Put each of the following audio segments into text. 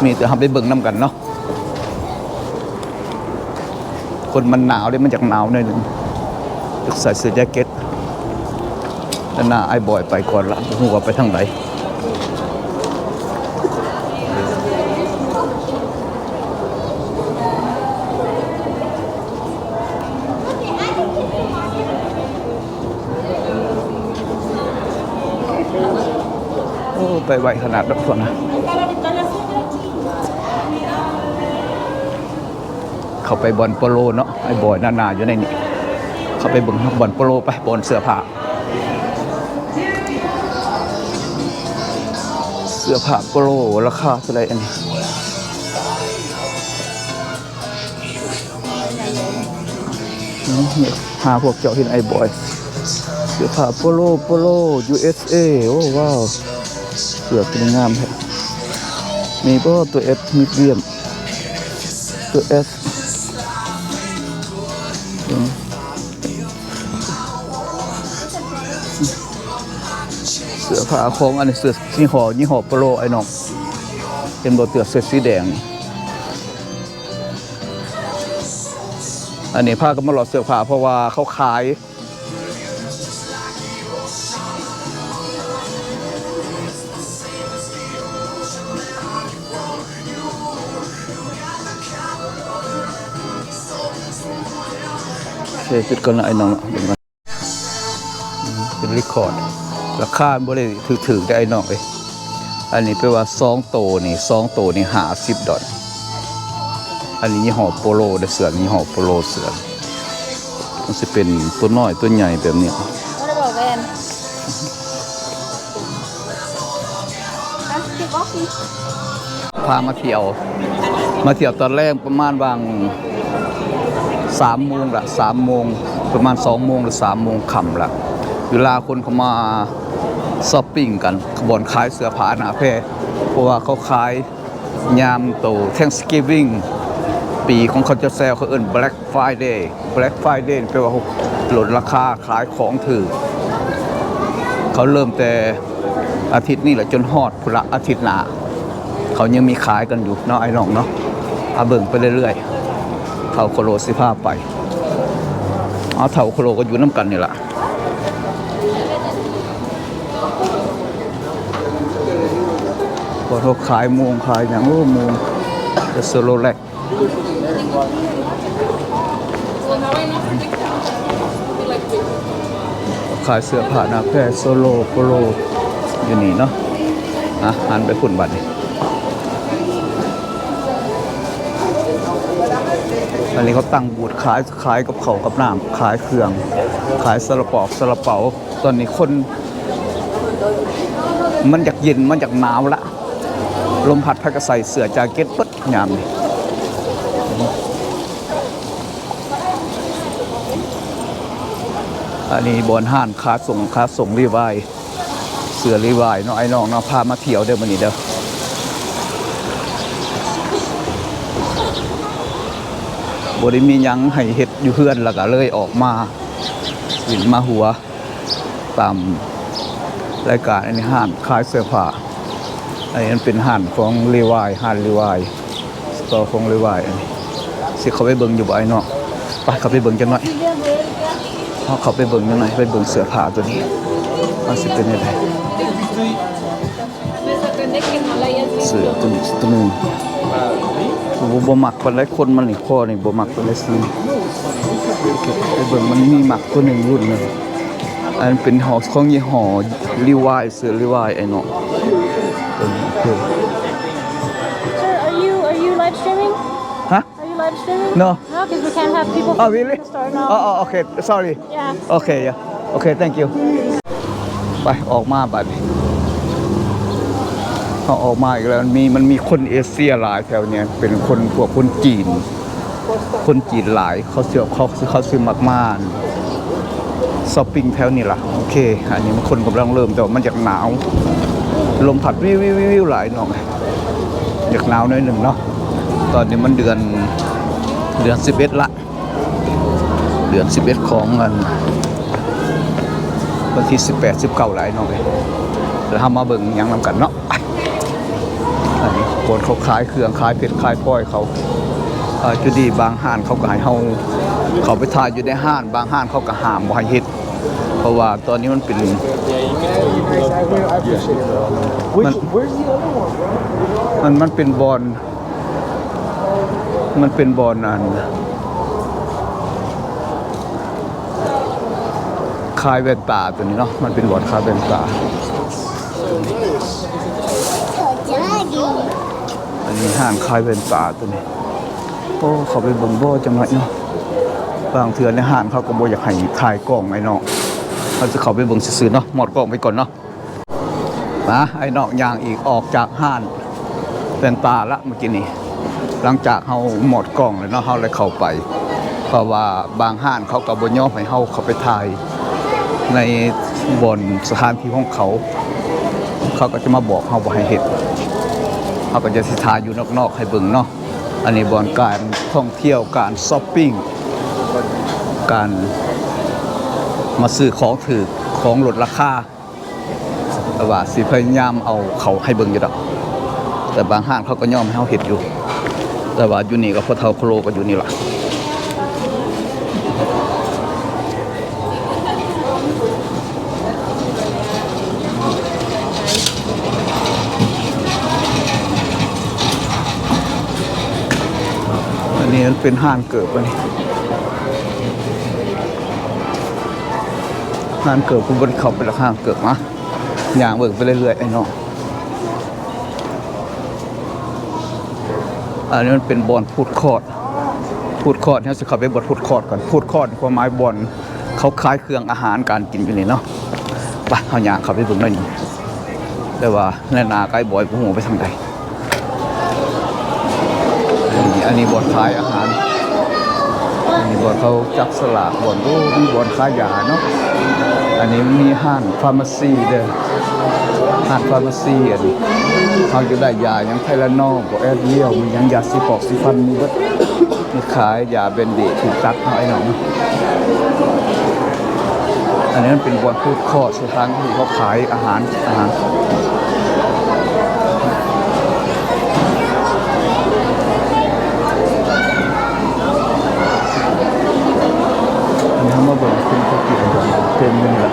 มีแต่ทำไปเบิ่งน้ำกันเนาะคนมันหนาวเลยมันจากหนาวหน่อยหนึ่งใส่เสื้อแจ็คเก็ตแล้วหน้าไอ้บอยไปก่อนละหัวไปทางไหนโอ้ไปไวขนาดนั้นคนนะเขาไปบอลโปโลเนาะไอ้บอยหนาๆอยู่ในนี้เขาไปเบิ่งบอลโปโลไปบอลเสื้อผ้าโปโลราคาเท่าไหร่อันนี้หาพวกเจ้าเห็นไอ้บอยเสื้อผ้าโปโล USA โอ้ว้าวเสื้อเป็นงามครับมีก็ตัว S มีเดียมตัว S เสื้อผ้าของอันนี้เสื้อยี่ห้อโปโลไอ้น้องเป็นโบเตือเสื้อสีแดงอันนี้ผ้าก็มาหลอดเสื้อผ้าเพราะว่าเขาขายเช็ดกันนะไอ้น้องเป็นรีคอร์ดราคาบริถือได้ไอ้น้องเลยอันนี้แปลว่า2 โตนี่$50อันนี้ยี่ห้อโปโลได้เสือยี่ห้อโปโลเสือมันจะเป็นตัวน้อยตัวใหญ่แบบนี้พามาเที่ยวตอนแรกประมาณบาง3 โมงละ3 โมงประมาณ2 โมงหรือ3 โมงค่ำละเวลาคนเขามาช้อปปิ้งกันขบวนขายเสื้อผ้าหนาแพร่เพราะว่าเขาขายยามโต Thanksgiving ปีของเขาจะแซวเขาเอิ้น Black Friday แปลว่าลดราคาขายของถือเขาเริ่มแต่อาทิตย์นี้แหละจนฮอดพุละอาทิตย์หน้าเขายังมีขายกันอยู่เนาะไอ้น้องเนาะเอาเบิ่งไปเรื่อยๆเท่าโคโลสิพาไปเอาเท่าโคโลก็อยู่น้ำกันนี่แหละพอเขาขายโมงขายอย่างโมงจะโซโลแลกขายเสื้อผ้าหน้าแพร่โซโลโปโลอยู่นี่เนาะหันไปฝุ่นบัตรนี่อันนี้เขาตั้งบูธขายกับเขากับน้ำขายเครื่องขายซาลาเปาตอนนี้คนมันอยากเย็นมันอยากหนาวละลมพัดพัดก็ใส่เสื้อแจ็คเก็ตปึ๊ดงามนี่อันนี้บอนห้านค้าส่งรีไวเสื้อรีไวเนาะไอ้น้องเนาะพามาเที่ยวเด้อมื้อนี้เด้อบ่ได้มีหยังให้เฮ็ดอยู่เฮือนแล้วก็เลยออกมาวินมาหัวตามรายการอันนี้ห้านขายเสื้อผ้าอันนี้เป็นห้านของรีไวห้านรีไวสตอร์ของรีไวอันนี้สิเขาไปเบิ่งอยู่บ่ไอ้น้องไปเขาไปเบิ่งจังหน่อยเขาไปเบิ่งยังไงไปเบิ่งเสื้อผ้าตัวนี้มันสิเป็นยังไงเสื้อตัวนึงบ่มักปานใดคนมันนี่คอนี่บ่มักปานใดซื้อไปเบิ่งมันมีมักตัวนึงรุ่นนึงอันเป็นของยี่ห้อรีไวเสื้อรีไวไอ้น้อง Sir, are you live streaming? Huh? Are you live streaming? No. No, because we can't have people. Oh, really? Start now. Oh, okay. Sorry. Yeah. Okay, yeah. Okay, thank you. ไปออกมาบัดนี้เขาออกมาอีกแล้วมันมีคนเอเชียหลายแถวเนี้ยเป็นพวกคนจีนหลายเขาซื้อมากๆช้อปปิ้งแถวนี้ล่ะโอเคอันนี้มันคนกำลังเริ่มแต่ว่ามันอยากหนาวลมพัดวิวหลายน้องอยากหนาวหน่อยหนึ่งเนาะตอนนี้มันเดือน11ละเดือน11ของวันที่18 19หลายน้องแล้วทำมาเบิ่งยังนำกันเนาะอันนี้ คนเขาขายเครื่องขายเผ็ดขายพลอยเขาจุดดีบางห้านเขาก็ให้เขาไปถ่ายอยู่ในห้านบางห้านเขาก็ห้ามบ่ให้เฮ็ดเพราะว่าตอนนี้มันเป็น Where's the other one, bro? มันเป็นบอลนั่นคายแว่นตาตัวนี้เนาะมันเป็นบอลคายแว่นตาอันนี้ห้างคายแว่นตาตัวนี้โอ้เขาไปเบิ่งบ่จังไรเนาะบางเทื่อในห้างเขาก็บ่อยากให้ถ่ายกล้องไอ้เนาะเขาจะเข้าไปเบิ่งซื่อๆเนาะหมดกล้องไปก่อนเนาะมาไอ้เนาะย่างอีกออกจากห้างแว่นตาละเมื่อกี้นี้หลังจากเฮาหมดกล้องแล้วเนาะเฮาเลยเข้าไปเพราะว่าบางห้างเขาก็บ่ยอมให้เฮาเข้าไปถ่ายในบนสถานที่ของเขาก็จะมาบอกเฮาบ่ให้เฮ็ดเฮาก็จะสิถ่ายอยู่นอกๆให้เบิ่งเนาะอันนี้บอนการท่องเที่ยวการช้อปปิ้งการมาซื้อของถูกของลดราคาแต่ว่าสิพยายามเอาเขาให้เบิ่งอยู่ดอกแต่บางห้างเขาก็ยอมให้เฮาเฮ็ดอยู่แต่ว่าอยู่นี่ก็พอเท่าโคโลก็อยู่นี่ล่ะอันนี้มันเป็นห้างเกิบอันนี้ห้างเกิบกูบ่ได้เข้าไปละห้างเกิบนะย่างเบิ่งไปเรื่อยๆไอ้น้องอันนี้มันเป็นบอนพูดคอร์ดเนี่ยจะเข้าไปบอนพูดคอร์ดก่อนพูดคอร์ดความหมายบอนเขาขายเครื่องอาหารการกินอยู่นี่เนาะไปเฮาย่างเข้าไปเบิ่งหน่อยนึงแต่ว่าแน่นาไกลบ่อยบ่ฮู้ไปทางใดอันนี้บอนขายอาหารอันนี้บอนเขาจับสลากบอนดูมีบอนขายยาเนาะอันนี้มีห้างฟาร์มาซีเด้อห้างฟาร์มาซีอันนี้เขาจะได้ยาอย่างไทลานอลบ่แอดเลียวมีหยังยาสีปอกสีฟันมีเบิดมีขายยาเบนเดถูกตัดเนาะไอ้น้องอันนี้มันเป็นบอนฟู้ดคอร์ทสถานที่เขาขายอาหารทำมาเบิ่งคุณเขากินกันเต็มเลยล่ะ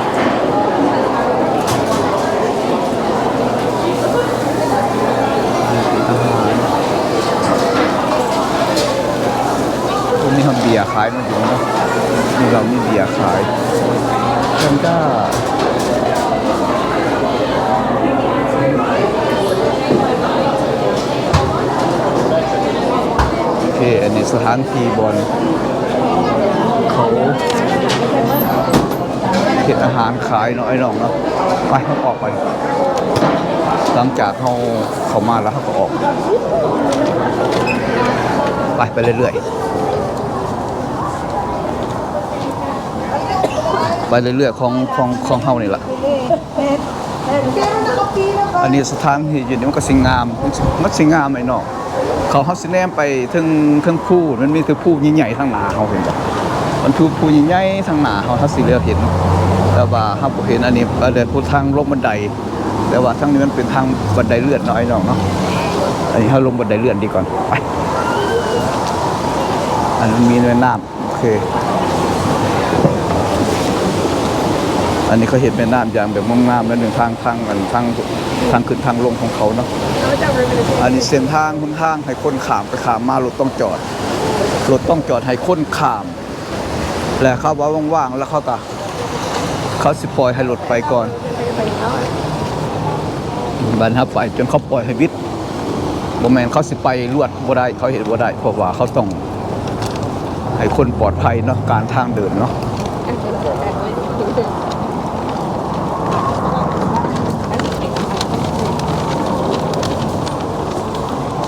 ตรงนี้ทำเบียร์ขายมันอยู่นะนี่เรามีเบียร์ขายกันก็โอเคอันนี้สถานที่บอลเขาเห็ดอาหารขายเนาะไอ้น้องเนาะไปเขาออกไปหลังจากเขามาแล้วเขาก็ออกไปเรื่อยๆไปเรื่อยๆของเฮานี่แหละอันนี้สถานที่อยู่นี่มันก็สิงามมันสิงามไอ้น้องเขาเฮาสิแนมไปถึงผู้มันมีคือผู้ใหญ่ๆทางหน้าเฮาเห็นบ่มันคือผู้ใหญ่ๆทางหน้าเฮาถ้าสิเลือกเห็นแต่ว่าเฮาบ่เห็นอันนี้เดินผู้ทางลงบันไดแต่ว่าทางนี้มันเป็นทางบันไดเลื่อนเนาะไอ้น้องเนาะอันนี้เฮาลงบันไดเลื่อนดีก่อนไปอันนี้มีแม่น้ำโอเคอันนี้เขาเห็นแม่น้ำอย่างแบบงามๆแล้วหนึ่งทางขึ้นทางลงของเขาเนาะอันนี้เส้นทางหนทางให้คนข้ามไปข้ามมารถต้องจอดให้คนข้ามแล้วเขาว่าว่างๆแล้วเขาสิปล่อยให้รถไปก่อนบันทับไปจนเขาปล่อยให้วิทย์บ่แม่นเขาสิไปลวดบ่ได้เขาเห็นบ่ได้เพราะว่าเขาต้องให้คนปลอดภัยเนาะการทางเดินเนาะ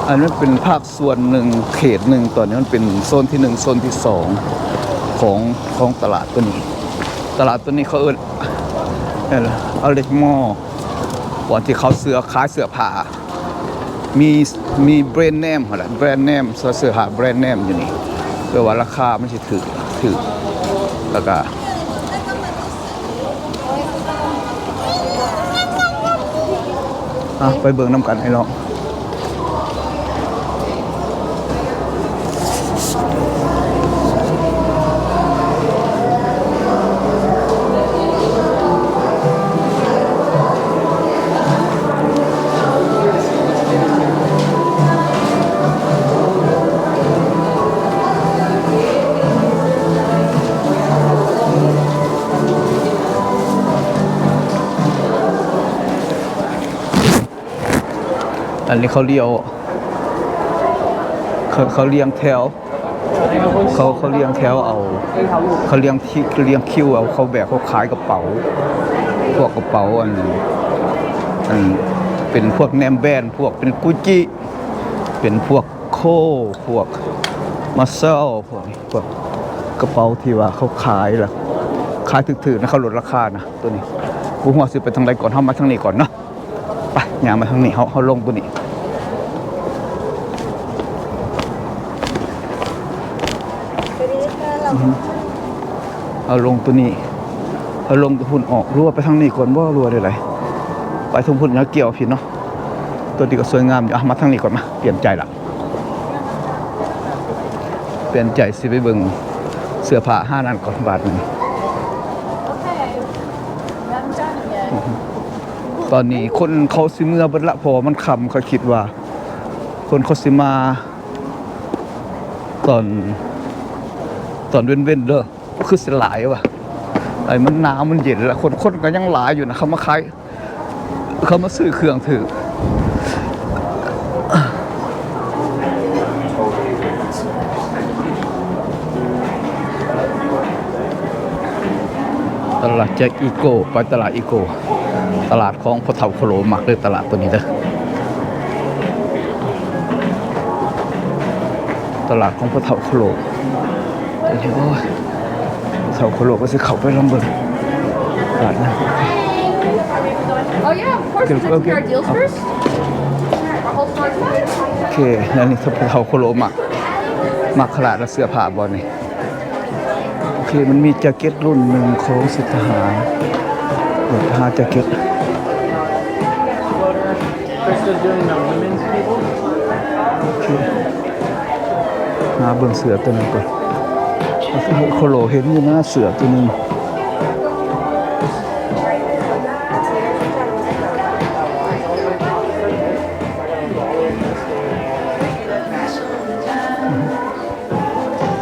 อันนี้เป็นภาคส่วนหนึ่งเขตหนึ่งตอนนี้มันเป็นโซนที่1โซนที่2ของตลาดตัวนี้เขาเอาเล็กมอวันที่เขาขายเสื้อผ้ามีแบรนด์เนมเหรอแบรนด์เนมเสื้อผ้าแบรนด์เนมอยู่นี่เพื่อว่าราคามันสิถูกแล้วก็ไปเบิ่งน้ำกันให้น้อง อันนี้เขาเลี้ยวเขาเลี้ยงแถวเขาเลี้ยงแถวเอาเขาเลี้ยงคิวเอาเขาแบกเขาขายกระเป๋าพวกกระเป๋าอันเป็นพวกแนมแบรนด์พวกเป็นกุจิเป็นพวกโคพวกมาเซลพวกกระเป๋าที่ว่าเขาขายล่ะขายถึกๆนะเขาลดราคานะตัวนี้กูหัวสิไปทางใดก่อนเฮามาทางนี้ก่อนเนาะไปย่างมาทางนี้เฮาลงตัวนี้เอาลงตัวนี้เอาลงตัวหุ่นออกรั่วไปทางนี้ก่อนบ่รั่วได้ไรไปทางหุ่นแล้วเกี่ยวผิดเนาะตัวนี้ก็สวยงามอยู่มาทางนี้ก่อนมาเปลี่ยนใจละเปลี่ยนใจสิไปเบิ่งเสื้อผ้า5 นั่นก่อนบาทนึงตอนนี้คนเขาสิเมื่อเบิดละพอมันค่ำเขาคิดว่าคนเขาสิมาตอนเว้นเด้อคือสิหลายว่ะไอ้มันหนาวมันเย็นแล้วคนก็ยังหลายอยู่นะเขามาขายเขามาซื้อเครื่องถือตลาดแจ็คอีโก้ไปตลาดอีโก้ตลาดของพ่อเฒ่าโคโลมักเลยตลาดตัวนี้เด้อตลาดของพ่อเฒ่าโคโลโอ้ยพ่อเฒ่าโคโลก็สิเข้าไปลำเบิ่งตลาดนะ Oh yeah, of course. We're checking our deals first. Our whole store. โอเคนั่นนี่ถ้าพ่อเฒ่าโคโลมักขนาดและเสื้อผ้าบ่นี่โอเคมันมีแจ็คเก็ตรุ่นหนึ่งของสิทหารหาแจ็คเก็ต Krista's doing the women's table. โอเคหาเบิ่งเสือตัวนึงก่อนโคโลเห็นอยู่นะเสือตัวนึง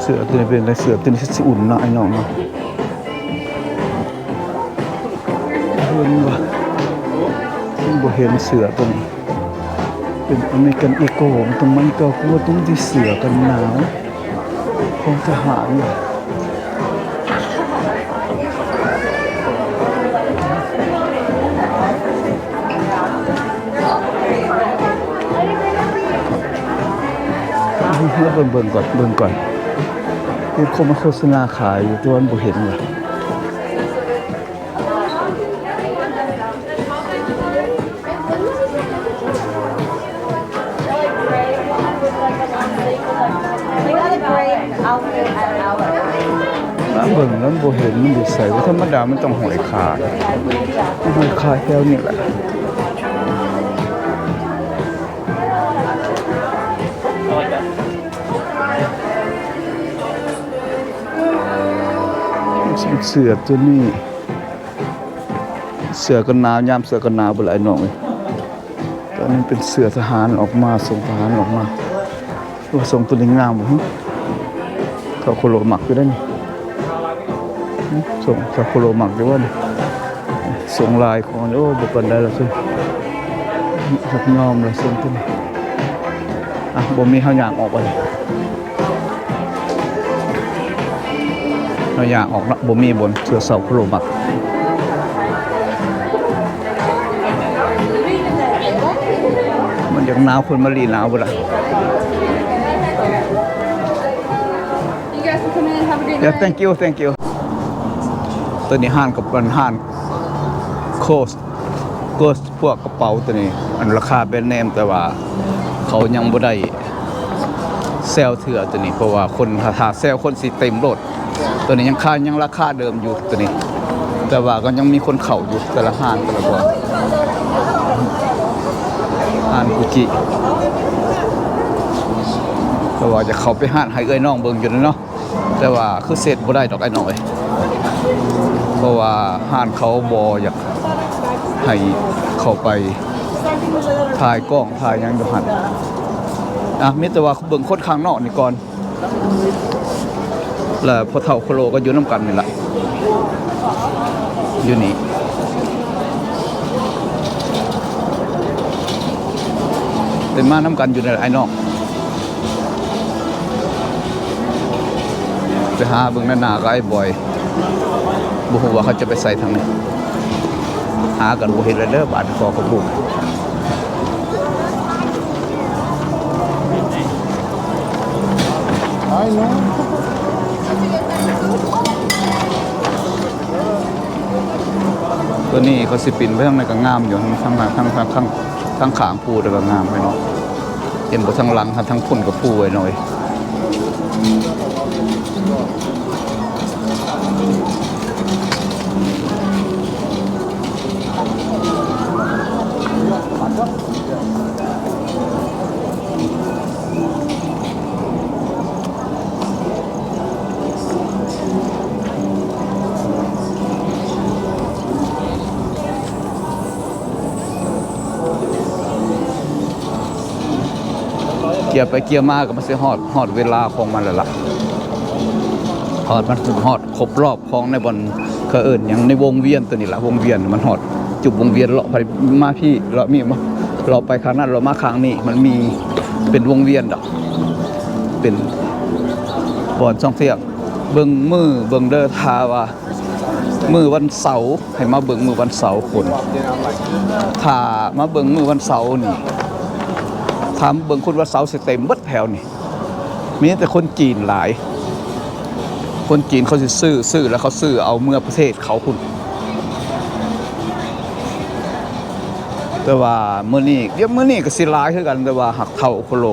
เสือตัวนี้เป็นอะไรเสือตัวนี้สิอุ่นนะไอ้น้องเนาะเห็นว่าบ่เห็นเสือตัวนี้เป็นอเมริกันอีโก้มันก็กลัวตรงที่เสือกันหนาวของทหารเนี่ยเบิ่งก่อนเห็นคนมาโฆษณาขายอยู่ตัวนั้นบ่เห็นเลยเบิ่งแล้วบ่เห็นมันอยู่ใส่ว่าธรรมดามันต้องหอยขาดแถวนี่แหละเสือตัวนี้เสือกันหนาวยามเสือกันหนาวบ่หลายน้องเลยตอนนี้เป็นเสือทหารออกมาส่งทหารออกมาว่าส่งตัวนี้งามบ่ฮึเขาโคโลมักอยู่ได้นี่ส่งเขาโคโลมักอยู่ว่านี่ส่งลายของโอ้บ่ปานใดแล้วซิสักยอมแล้วส่งตัวนี้บ่มีเฮาย่างออกไปเราอยากออกนะบ่มีบนเสือเสาโคโลมักมันอย่างหนาวคนมาลีหนาวบ่ล่ะ Yeah, thank you ตัวนี้ห้านกับมันห้านโคสพวกกระเป๋าตัวนี้อันราคาแบรนด์เนมแต่ว่าเขายังบ่ได้เซลเถื่อตัวนี้เพราะว่าคนถ้าเซลคนสิเต็มรถตัวนี้ยังราคาเดิมอยู่ตัวนี้แต่ว่าก็ยังมีคนเข้าอยู่แต่ละห้างแต่ละบ่ห้างกุจิแต่ว่าจะเข้าไปห้างให้เอ้ยน้องเบิ่งอยู่เนาะแต่ว่าคือเสร็จบ่ได้ดอกไอ้น้องเอ้ยเพราะว่าห้างเขาบ่อยากให้เข้าไปถ่ายกล้องถ่ายหยังอยู่หั่นมีแต่ว่าเบิ่งคนข้างนอกนี่ก่อนแล้วพอเฒ่าโคโลก็อยู่นำกันนี่ล่ะอยู่นี่ เป็นมาน้ำกันอยู่ในไอ้น้องไปหาเบิ่งหน้าก็ไอ้บอยบ่ฮู้ว่าเขาจะไปใส่ทางไหนหากันบ่เห็นเลยเด้อบาดคอกระบุกตัวนี้เขาสิปินไปทางไหนก็งามอยู่ทั้งขางปูแต่ก็งามไปเนาะเห็นบ่ทั้งหลังทั้งพุ่นกับปูไว้หน่อยเกี่ยวไปเกี่ยวมาก็มันสิฮอดเวลาของมันแล้วล่ะฮอดมันฮอดครบรอบของในบอนเขาเอิ้นหยังในวงเวียนตัวนี้ล่ะวงเวียนมันฮอดจุดวงเวียนเลาะไปมาพี่เลาะมีมาเราไปข้างนั้นเรามาข้างนี้มันมีเป็นวงเวียนดอกเป็นบ่อนท่องเที่ยวเบิ่งเบิ่งเด้อทาว่ามื้อวันเสาร์ให้มาเบิ่งมื้อวันเสาร์คนถ้ามาเบิ่งมื้อวันเสาร์นี่ถามเบิ่งคนว่าเสาสิเต็มเบิดแถวนี่มีแต่คนจีนหลายคนจีนเขาสิซื้อแล้วเขาซื้อเอาเมื่อประเทศเขาพุ่นแต่ว่ามื้อนี้ก็สิหลายคือกันแต่ว่าหักเท่าโคโล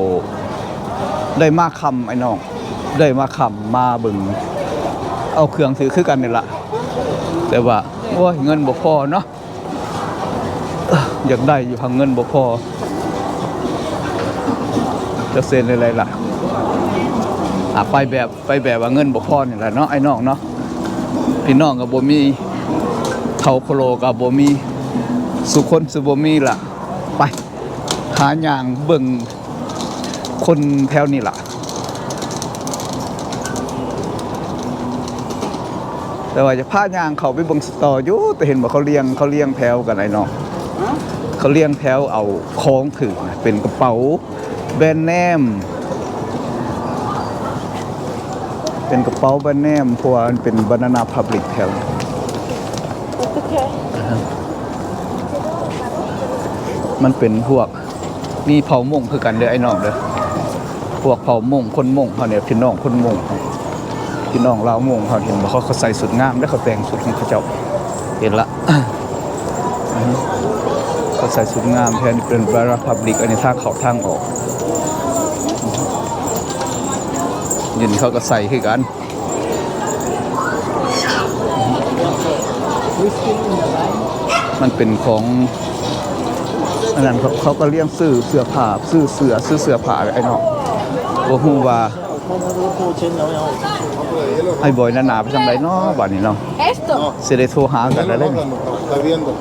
ได้มาคำไอ้น้องได้มาคำมาเบิ่งเอาเครื่องถือคือกันนี่ล่ะแต่ว่าโอ้ยเงินบ่พอเนาะอยากได้อยู่ทางเงินบ่พอจะเซ็นอะไรล่ะไปแบบว่าเงินบ่พอนี่แหละเนาะไอ้น้องเนาะพี่น้องกับบ่มีเท่าโคโลกับบ่มีสุคนสุบ่มีล่ะไปหาย่างเบิ่งคนแถวนี้ล่ะแต่ว่าจะพาย่างเขาไปเบิ่งสตออยู่แต่เห็นว่าเขาเลี้ยงแถวกันไอ้น้องเขาเลี้ยงแถวเอาของถือเป็นกระเป๋าแบรนด์เนมเป็นกระเป๋าแบรนด์เนมพวกมันเป็น Banana Public แถวมันเป็นพวกมีเผ่ามงคือกันเด้อไอ้น้องเด้อพวกเผ่ามงคนมงเขาเนี่ยพี่น้องคนมงพี่น้องลาวมงเขาเห็นว่าเขาใส่สุดงามแล้วเขาแต่งสุดของเขาเจ้าเห็นละเขาใส่สุดงามแทนเป็น Banana Public อันนี้ทางเข้าทางออกยินเขาก็ใส่คือกันมันเป็นของอันนั้นเขาก็เลี้ยงซื้อเสื้อผ้าซื้อเสื้อผ้าไอ้น้องบ่ฮู้ว่าไอ้บอยนั่นหนาไปทางใดเนาะบัดนี้เนาะ Esto. สิได้โทรหากันแล้วเด้ Está viendo.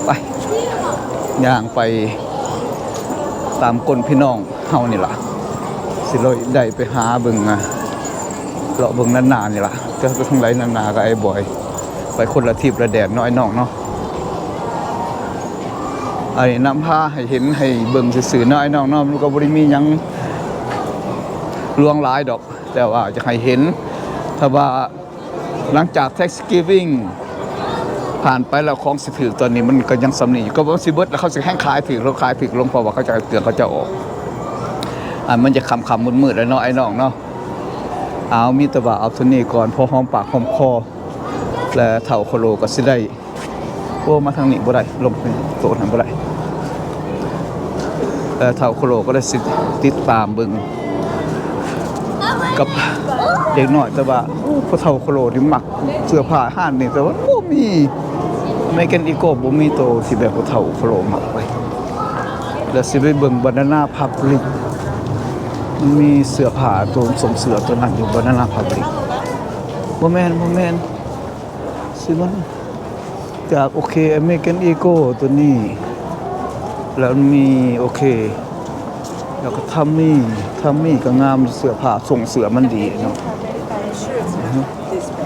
ไปย่างไปตามกลพี่น้องเฮานี่ล่ะสิเลยได้ไปหาเบิ่งเลาะเบิ่งนานๆนี่ล่ะจะไปทางไหนนานๆกับไอ้บอยไปคนละทิพย์ละแดนน้อยน้องเนาะไอ้นำพาให้เห็นให้เบิ่งซื่อๆน้อยน้องเนาะมันก็บ่ได้มีหยังลวงหลายดอกแต่ว่าจะให้เห็นถ้าว่าหลังจาก Thanksgiving ผ่านไปแล้วของสิถือตอนนี้มันก็ยังสำนีอยู่ก็ว่าสิเบิดแล้วเขาสิแห้งขายถือลงเพราะว่าเขาจะเตือนเขาจะออกมันจะคำมืดๆแล้วเนาะไอ้น้องเนาะเอามีแต่ว่าเอาตัวนี้ก่อนพอหอมปากหอมคอและเท่าโคโลก็สิได้โอ้มาทางนี้บ่ได้ลงไปโตทางบ่ได้เท่าโคโลก็ได้สิติดตามเบิ่งกับเด็กน้อยแต่ว่าพอเท่าโคโลที่มักเสื้อผ้าห้านนี่แต่ว่าบ่มีไม่กันอีโก้บ่มีโตที่แบบพอเท่าโคโลมักไปแล้วสิไปเบิ่ง Banana Public มันมีเสื้อผ้าตัวสมเสื้อตัวนั้นอยู่Banana Public บ่แม่นสิมันจากโอเค American Eagle ตัวนี้แล้วมีโอเคแล้วก็ทัมมี่ก็งามเสื้อผ้าส่งเสื้อมันดีเนาะ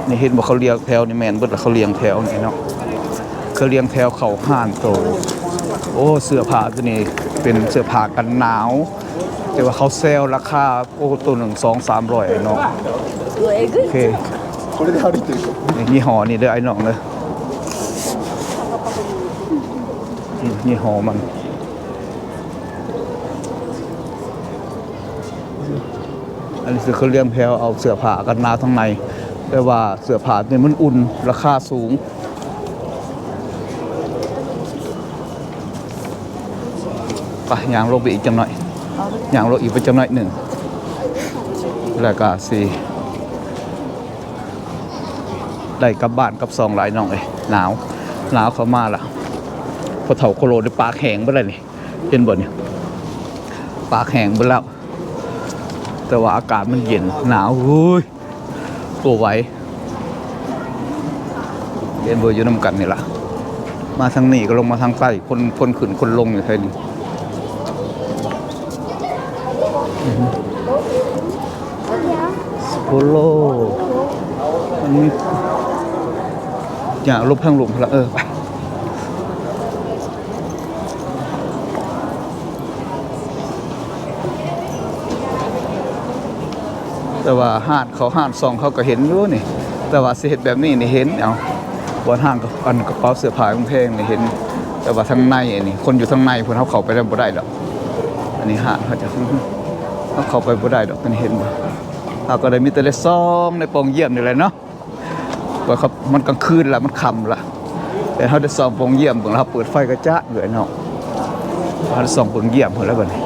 นี่เห็นว่าเขาเลี้ยงแถวนี่แม่นเบิดแล้วเขาเลี้ยงแถวนี่เนาะเขาเลี้ยงแถวเขาห้านโตโอ้เสื้อผ้าตัวนี้ เป็นเสื้อผ้ากันหนาวแต่ว่าเขาเซลล์ราคาโอ้ตัวหนึ่ง200-300ไอ้น้องโอเคนี่ยี่ห้อนี่เด้อไอ้น้องเลยยี่ห้อมันอันนี้คือเขาเลี้ยงแพลวเอาเสื้อผ้ากันหนาวทั้งในแต่ว่าเสื้อผ้าเนี่ยมันอุ่นราคาสูงไปย่างลงไปอีกจังหน่อยย่างลงอีกไปจังหน่อยหนึ่งแล้วก็สี่ได้กลับบ้านกับซองหลายน้องเลยหนาวเข้ามาละพอเถาโคโลได้ปากแห้งไปเลยนี่เห็นบ่เนี่ยปากแห้งไปแล้วแต่ว่าอากาศมันเย็นหนาวอุ้ยตัวไหวเรียนเบอร์อยู่น้ำกันนี่ล่ะมาทางนี้ก็ลงมาทางใต้คนขึ้นคนลงอยู่แค่นี้สโปโลมันมีอย่าลบทางหลุมละไปแต่ว่าห้านซองเขาก็เห็นอยู่นี่แต่ว่าสิเฮ็ดแบบนี้นี่เห็นเอาบนห้างกับอันกระเป๋าเสื้อผ้าของเพลงนี่เห็นแต่ว่าทางในนี่คนอยู่ทางในเพิ่นเขาเข้าไปได้บ่ได้ดอกอันนี้ห้างเขาจะเขาเข้าไปบ่ได้ดอกมันเห็นบ่เขาก็ได้มีแต่ได้ซองในปองเยี่ยมนี่แหละเนาะว่าเขามันกลางคืนละมันค่ำละแต่เขาได้ซองปองเยี่ยมเบิ่งแล้วเปิดไฟกระจะเหลือเนาะเขาได้ซองปองเยี่ยมเพิ่นแล้วบัดนี้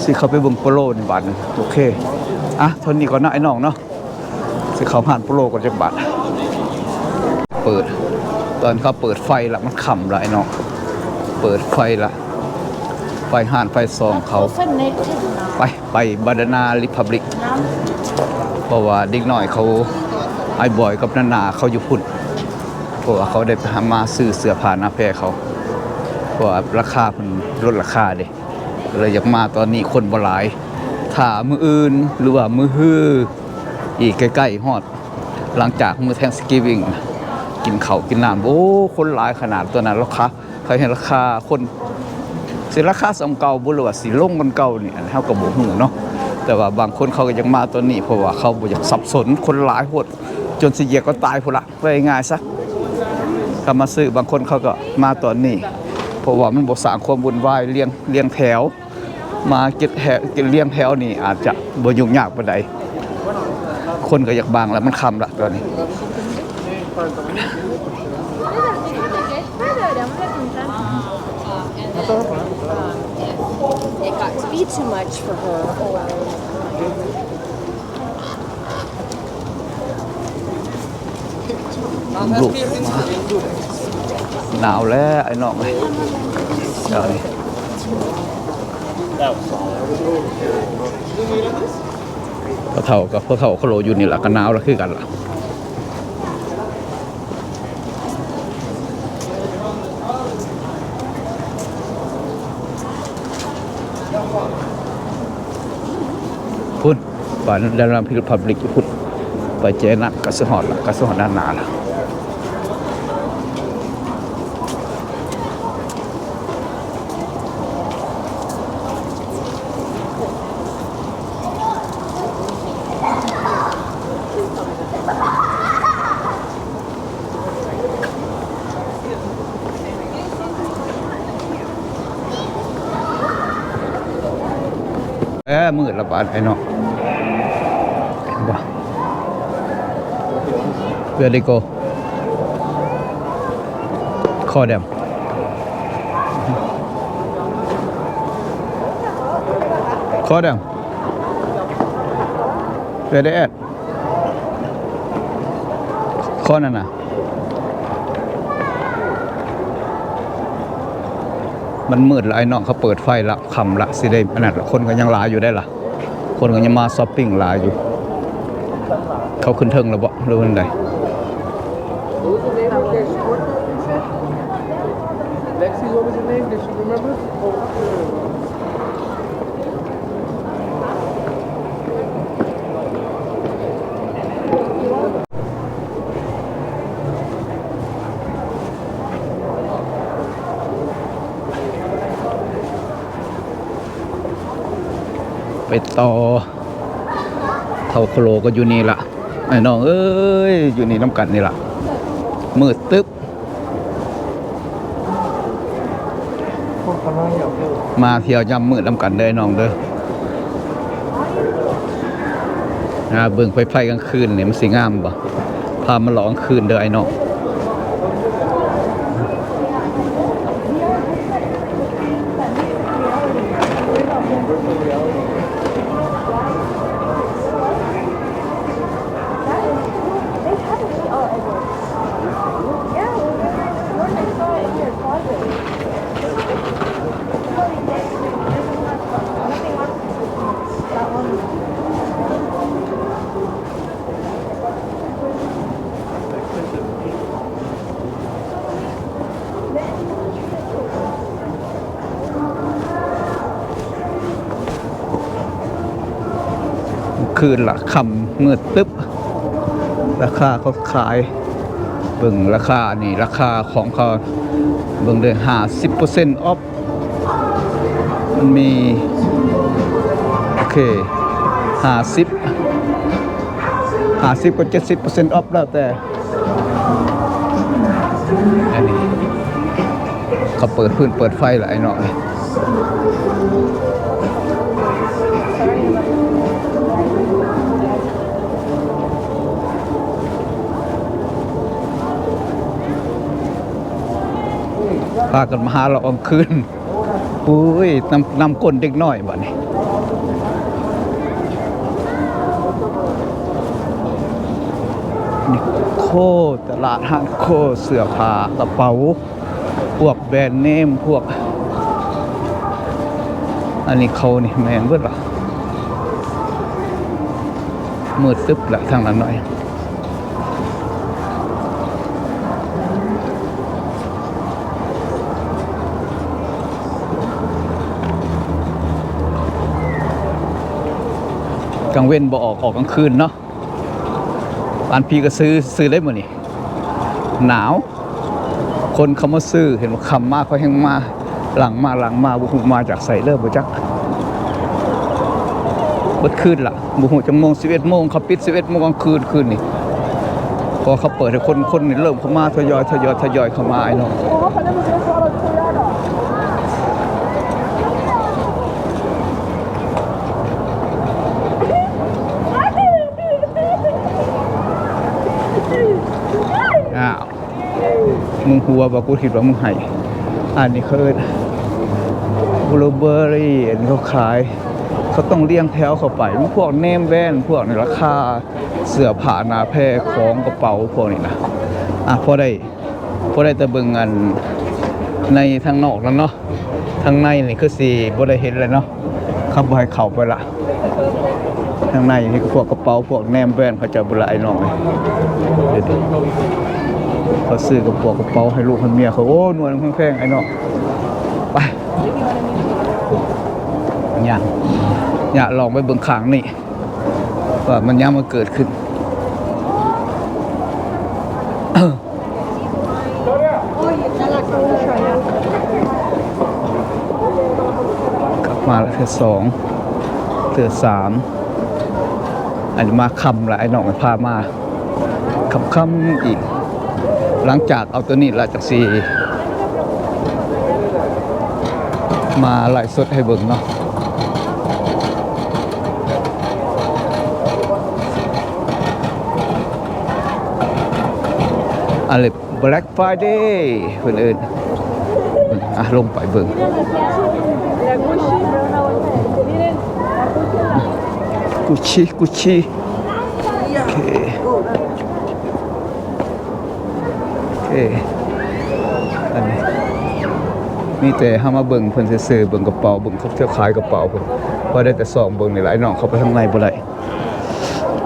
สิเขาไปเบิ่งโปโลนี่บาดนึงโอเคเท่านี้ก่อนนะไอ้น้องเนาะสิเขาผ่านโปโลก่อนจักบาทเปิดตอนเขาเปิดไฟละมันค่ำละไอ้น้องเปิดไฟละไฟห่านไฟซองเขาไปบาดานาริพับลิกเพราะว่าเด็กน้อยเขาไอ้บอยกับนาเขาอยู่พุ่นเพราะว่าเขาได้มาซื้อเสื้อผ้าหน้าแพรเขาเพราะว่าราคามันลดราคาเด้เลยอยากมาตอนนี้คนบ่หลายถ้ามื้ออื่นหรือว่ามื้อฮื้ออีกใกล้ๆฮอดหลังจากมื้อ Thanksgiving กินข้าวกินน้ำโอ้คนหลายขนาดตัวนั้นราคาเขาเห็นราคาคนสิราคาสำเก่าบ่หรือว่าสิลงมันเก่านี่เฮาก็บ่ฮู้เนาะแต่ว่าบางคนเขาก็ยังมาตอนนี้เพราะว่าเขาบ่อยากสับสนคนหลายโพดจนสิเหยียบก็ตายพุ่นละว่าง่ายๆซะก็มาซื้อบางคนเขาก็มาตอนนี้เพราะว่ามันบ่สร้างความวุ่นวายเรียงแถวมาเก็บเลี้ยงแถวนี่อาจจะบ่ยุ่งยากปานใดคนก็อยากบางแล้วมันค่ำละตอนนี้ It got to be too much for her. ลูกหนาวแล้วไอ้น้องเลยเดี๋ยวนี้พอเท่ากับพอเท่าเขาโลอยู่นี่แหละก็หนาวแล้วคือกันล่ะพุ่นบ้านดาราพิพิธภัณฑ์พุ่นไปเจนักกระสหอดละกระสหอดด้านหน้าละมืดละบาดไอ้น้องบ่ Where they go? Call them. Call them. Where they at? Call นั่นน่ะมันมืดแล้วไอ้น้องเขาเปิดไฟละค่ำละสิได้ขนาดคนก็ยังหลายอยู่ได้ล่ะคนก็ยังมาช้อปปิ้งหลายอยู่เขาขึ้นเทิงแล้วบ่หรือว่าไง Lexi, what was your name? Did you remember? ต่อเท่าโคโลก็อยู่นี่ละไอ้น้องเอ้ยอยู่นี่น้ำกันนี่ละมืดตึ๊บมาเที่ยวยำมืดน้ำกันเด้อน้องเด้อเบิ่งไฟกลางคืนเนี่ยมันสิงามบ่พามาหลอกลางคืนเด้อไอ้น้องคืนละคำมืดตึ๊บราคาเขาขายเบิ่งราคานี่ราคาของเขาเบิ่งเลย50% off มันมีโอเค50กับ70% off แล้วแต่อันนี้เขาเปิดพื้นเปิดไฟหลายหน่อยพากันมาหาเรากลางคืนอุ้ยนำก้นเด็กน้อยบ่นี่นี่โคตลาดห้างโคเสื้อผ้ากระเป๋าพวกแบรนด์เนมพวกอันนี้เขานี่แมนเบิดล่ะมืดตึ๊บละทางนั้นหน่อยกลางเว้นบ่ออกกลางคืนเนาะบ้านพี่ก็ซื้อได้หมดนี่หนาวคนเขามาซื้อเห็นว่าคำมากเขาแห้งมาหลังมาบุหูมาจากใส่เลิศบุจักเบิดคืนละบุหูจังโมง11 โมงเขาปิด11 โมงกลางคืนนี่พอเขาเปิดให้คนนี่เริ่มเข้ามาทยอยเข้ามาไอ้น้องมึงหัวบอกกูคิดว่ามึงให้อันนี้คือบลูเบอร์รี่อันนี้เขาขายเขาต้องเลี้ยงแถวเข้าไปพวกเนมแว่นพวกในราคาเสื้อผ้าหนาแพรของกระเป๋าพวกนี้นะพอได้แต่เบิ่งงานในทางนอกแล้วเนาะทางในนี่คือสีบ่ได้เห็นเลยเนาะขับไปเข้าไปละทางในนี่ก็พวกกระเป๋าพวกเนมแว่นเขาจะบ่ละไอ้น้องเขาซื้อกระเป๋าให้ลูกให้เมียเขาโอ้นวลแพงๆไอ้น้องไปอย่าลองไปเบิ่งขางนี่ว่ามันยังมาเกิดขึ้นกลับมาแล้วเทื่อ2เทื่อ3อันนี้มาคำละไอ้น้องพามาคำอีกหลังจากเอาตัวนี้ละจากซีมาไล่สดให้เบิ่งเนาะอะไร Black Friday เพื่อนเอิญลงไปเบิ่งกุชชี่โอเคอันนี้มีแต่ห้ามาเบิ่งเพิ่นซื้อเบิ่งกระเป๋าเบิ่งเขาเที่ยวขายกระเป๋าเพิ่นพอได้แต่ส่องเบิ่งนี่หลายน้องเขาไปทางในบ่ได้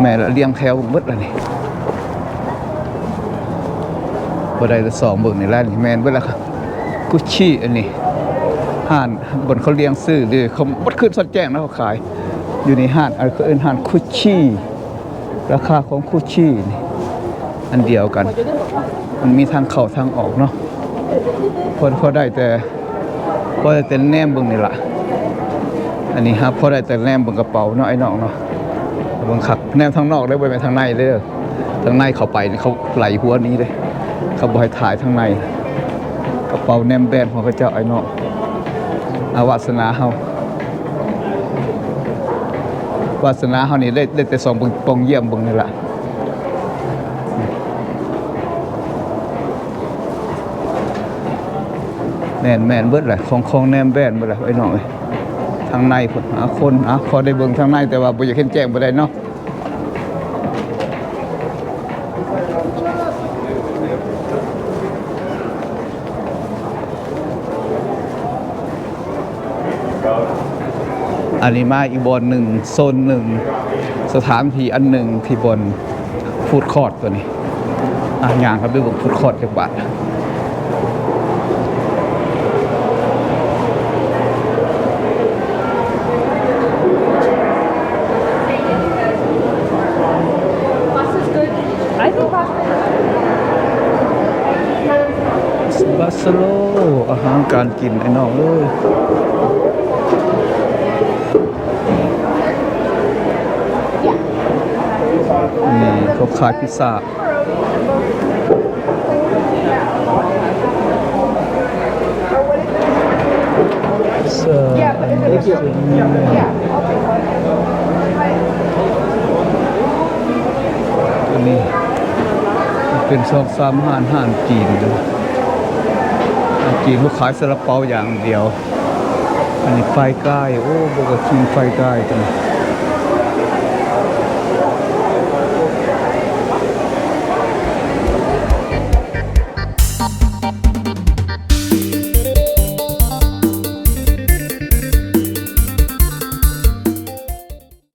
แม่ละเลี้ยงแถวหมดแล้วนี่บ่ได้แต่ส่องเบิ่งนี่แหละนี่แม่นเบิดแล้วครับกุชชี่อันนี้ห้านบนเขาเลี้ยงซื้อหรือเขาบ่ขึ้นสดแจ้งนะเขาขายอยู่ในห้านอันเขาเอิ้นห้านกุชชี่ราคาของกุชชี่นี่อันเดียวกันมันมีทางเข้าทางออกเนาะพอได้แต่แนมเบิ่งนี่ล่ะ อันนี้ครับพอได้แต่แนมเบิ่งกระเป๋าเนาะไอ้น้องเนาะเบิ่งขักแนมทางนอกได้บ่ไปทางในเด้อทางในเข้าไปนี่เขาไหลหัวนี้เลยเขาบ่ให้ถ่ายทางในกระเป๋าแนมแบรนด์ของเขาเจ้าไอ้น้องอาวาสนาเฮาวาสนาเฮานี่ได้แต่ส่องเบิ่งปองเยี่ยมเบิ่งนี่ล่ะแม่นเบิดแหละของแนมแบรนด์เบิดแหละไอ้น้องเอ้ยทางในพุ่นคนพอได้เบิ่งทางในแต่ว่าบ่อยากเห็นแจ้งบ่ได้เนาะอันนี้มาอีกบอนหนึ่งโซนหนึ่งสถานที่อันหนึ่งที่บนฟู้ดคอร์ทตัวนี้อย่างครับด้วยบนฟู้ดคอร์ทจังหวัดบาสโลอาหารการกินไอ้น้องเอ้ยนี่เขาขายพิซซ่าอันนี้เป็นซอกซ้ำห่านจีนเลยจีนเขาขายซาลาเปาอย่างเดียวอันนี้ไฟใกล้โอ้บอกว่ากินไฟใกล้จัง